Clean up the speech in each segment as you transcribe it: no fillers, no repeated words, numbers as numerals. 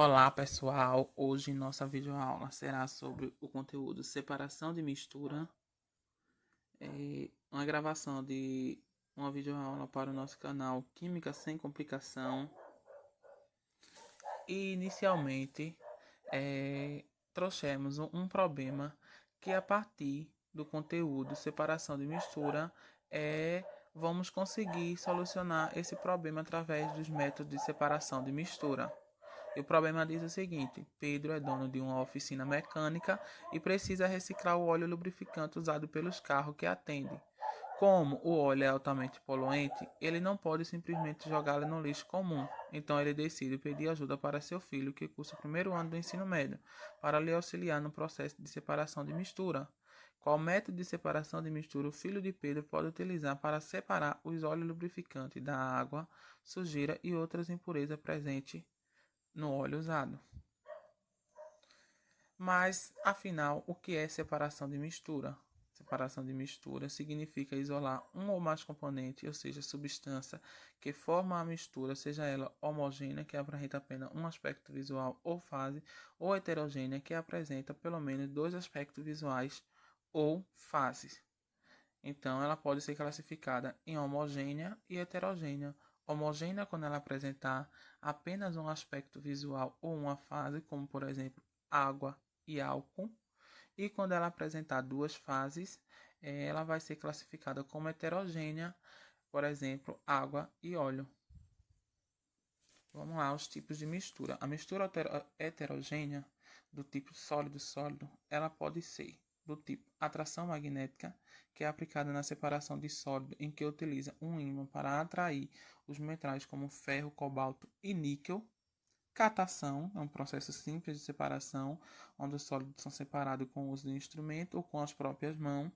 Olá pessoal, hoje nossa videoaula será sobre o conteúdo separação de mistura, uma gravação de uma videoaula para o nosso canal Química Sem Complicação. E inicialmente trouxemos um problema que a partir do conteúdo separação de mistura vamos conseguir solucionar esse problema através dos métodos de separação de mistura. E o problema diz o seguinte: Pedro é dono de uma oficina mecânica e precisa reciclar o óleo lubrificante usado pelos carros que atende. Como o óleo é altamente poluente, ele não pode simplesmente jogá-lo no lixo comum. Então ele decide pedir ajuda para seu filho, que cursa o primeiro ano do ensino médio, para lhe auxiliar no processo de separação de mistura. Qual método de separação de mistura o filho de Pedro pode utilizar para separar os óleos lubrificantes da água, sujeira e outras impurezas presentes no óleo usado? Mas, afinal, o que é separação de mistura? Separação de mistura significa isolar um ou mais componentes, ou seja, substância que forma a mistura, seja ela homogênea, que apresenta apenas um aspecto visual ou fase, ou heterogênea, que apresenta pelo menos dois aspectos visuais ou fases. Então, ela pode ser classificada em homogênea e heterogênea. Homogênea quando ela apresentar apenas um aspecto visual ou uma fase, como por exemplo água e álcool. E quando ela apresentar duas fases, ela vai ser classificada como heterogênea, por exemplo, água e óleo. Vamos lá, os tipos de mistura. A mistura heterogênea, do tipo sólido-sólido, ela pode ser do tipo atração magnética, que é aplicada na separação de sólido, em que utiliza um ímã para atrair os metais como ferro, cobalto e níquel. Catação é um processo simples de separação, onde os sólidos são separados com o uso de instrumento ou com as próprias mãos.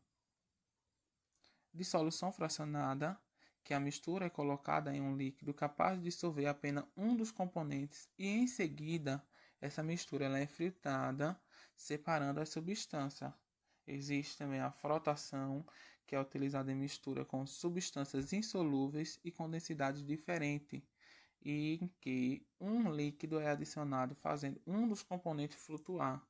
Dissolução fracionada, que a mistura é colocada em um líquido capaz de dissolver apenas um dos componentes e em seguida essa mistura ela é filtrada, separando as substâncias. Existe também a frotação, que é utilizada em mistura com substâncias insolúveis e com densidades diferentes, e em que um líquido é adicionado fazendo um dos componentes flutuar.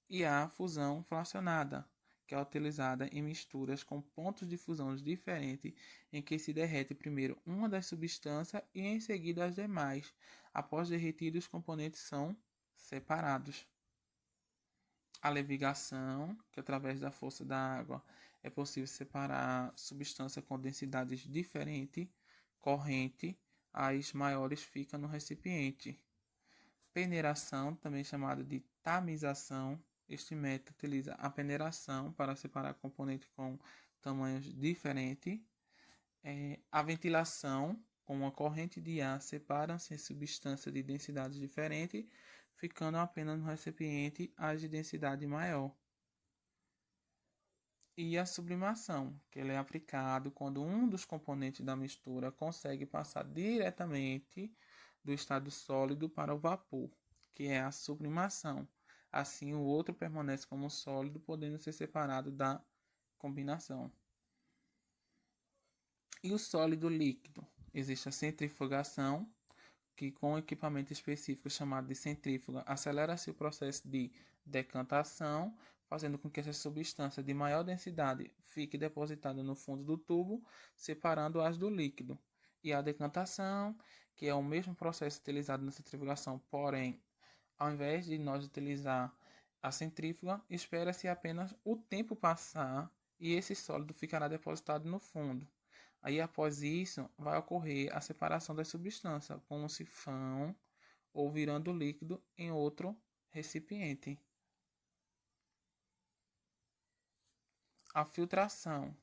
E a fusão fracionada, que é utilizada em misturas com pontos de fusão diferentes, em que se derrete primeiro uma das substâncias e em seguida as demais. Após derretidos, os componentes são separados. A levigação, que através da força da água é possível separar substâncias com densidades diferentes. Corrente, as maiores ficam no recipiente. Peneiração, também chamada de tamização. Este método utiliza a peneiração para separar componentes com tamanhos diferentes. A ventilação, com uma corrente de ar, separam-se substâncias de densidades diferentes, ficando apenas no recipiente as de densidade maior. E a sublimação, que ele é aplicado quando um dos componentes da mistura consegue passar diretamente do estado sólido para o vapor, que é a sublimação. Assim, o outro permanece como sólido, podendo ser separado da combinação. E o sólido líquido? Existe a centrifugação, que com um equipamento específico chamado de centrífuga acelera-se o processo de decantação, fazendo com que essa substância de maior densidade fique depositada no fundo do tubo, separando-as do líquido. E a decantação, que é o mesmo processo utilizado na centrifugação, porém, ao invés de nós utilizar a centrífuga, espera-se apenas o tempo passar e esse sólido ficará depositado no fundo. Aí, após isso, vai ocorrer a separação das substâncias com um sifão ou virando líquido em outro recipiente. A filtração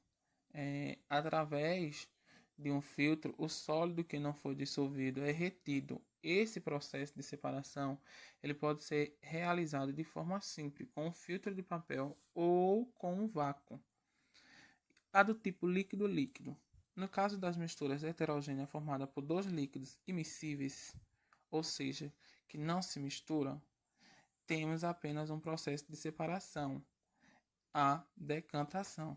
através de um filtro, o sólido que não foi dissolvido é retido. Esse processo de separação ele pode ser realizado de forma simples, com um filtro de papel ou com um vácuo. A do tipo líquido-líquido. No caso das misturas heterogêneas formadas por dois líquidos imiscíveis, ou seja, que não se misturam, temos apenas um processo de separação, a decantação.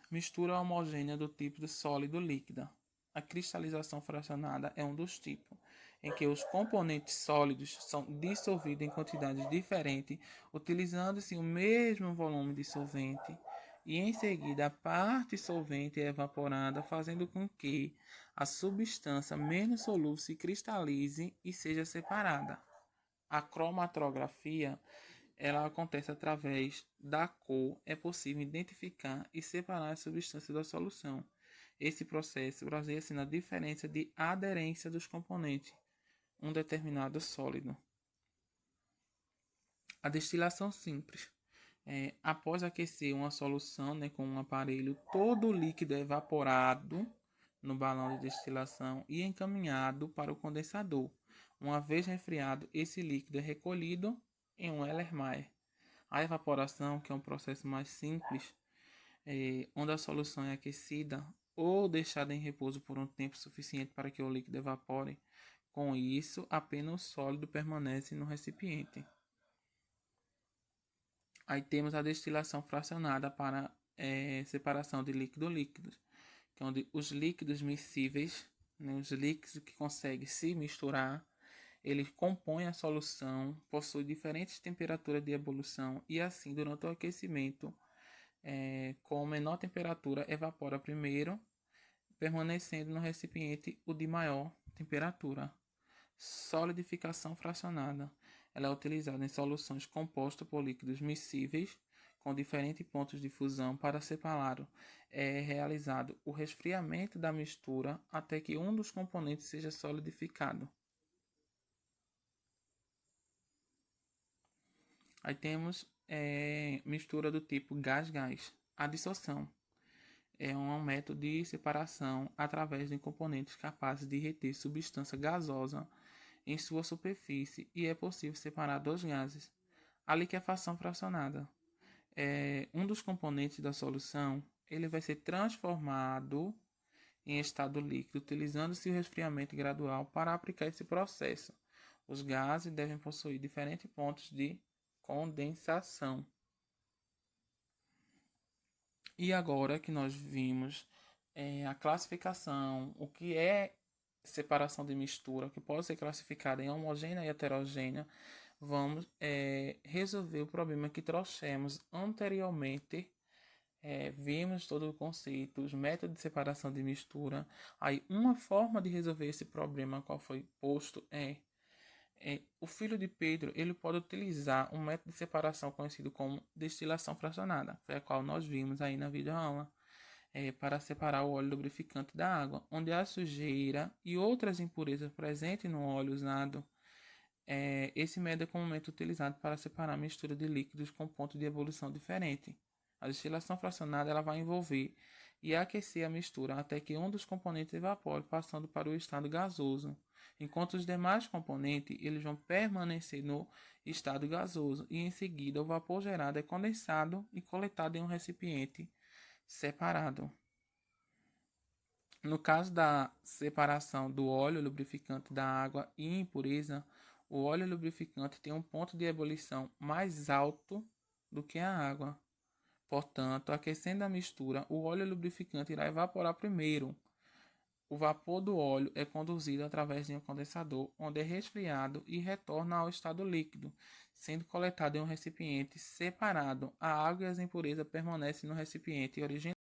Mistura homogênea do tipo de sólido-líquida. A cristalização fracionada é um dos tipos, em que os componentes sólidos são dissolvidos em quantidades diferentes, utilizando-se o mesmo volume de solvente, e em seguida a parte solvente é evaporada, fazendo com que a substância menos solúvel se cristalize e seja separada. A cromatografia ela acontece através da cor, é possível identificar e separar as substâncias da solução. Esse processo baseia-se na diferença de aderência dos componentes, um determinado sólido. A destilação simples. Após aquecer uma solução, com um aparelho, todo o líquido é evaporado no balão de destilação e encaminhado para o condensador. Uma vez resfriado, esse líquido é recolhido em um Erlenmeyer. A evaporação, que é um processo mais simples, onde a solução é aquecida ou deixada em repouso por um tempo suficiente para que o líquido evapore. Com isso, apenas o sólido permanece no recipiente. Aí temos a destilação fracionada para separação de líquido-líquidos, que é onde os líquidos miscíveis, os líquidos que conseguem se misturar, eles compõem a solução, possuem diferentes temperaturas de ebulição e assim, durante o aquecimento, com menor temperatura, evapora primeiro, permanecendo no recipiente o de maior temperatura. Solidificação fracionada. Ela é utilizada em soluções compostas por líquidos miscíveis com diferentes pontos de fusão. Para separá-lo, é realizado o resfriamento da mistura até que um dos componentes seja solidificado. Aí temos mistura do tipo gás-gás. A dissorção é um método de separação através de componentes capazes de reter substância gasosa em sua superfície e é possível separar dois gases. A liquefação fracionada é um dos componentes da solução, ele vai ser transformado em estado líquido, utilizando-se o resfriamento gradual para aplicar esse processo. Os gases devem possuir diferentes pontos de condensação. E agora que nós vimos a classificação, o que é separação de mistura, que pode ser classificada em homogênea e heterogênea, vamos resolver o problema que trouxemos anteriormente. Vimos todo o conceito, os métodos de separação de mistura. Aí, uma forma de resolver esse problema, qual foi posto, o filho de Pedro ele pode utilizar um método de separação conhecido como destilação fracionada, foi a qual nós vimos aí na videoaula, para separar o óleo lubrificante da água, onde a sujeira e outras impurezas presentes no óleo usado. Esse método é comumente utilizado para separar a mistura de líquidos com ponto de ebulição diferente. A destilação fracionada ela vai envolver e aquecer a mistura até que um dos componentes evapore, passando para o estado gasoso, enquanto os demais componentes eles vão permanecer no estado gasoso e em seguida o vapor gerado é condensado e coletado em um recipiente separado. No caso da separação do óleo lubrificante da água e impureza, o óleo lubrificante tem um ponto de ebulição mais alto do que a água. Portanto, aquecendo a mistura, o óleo lubrificante irá evaporar primeiro. O vapor do óleo é conduzido através de um condensador, onde é resfriado e retorna ao estado líquido, sendo coletado em um recipiente separado. A água e as impurezas permanecem no recipiente original.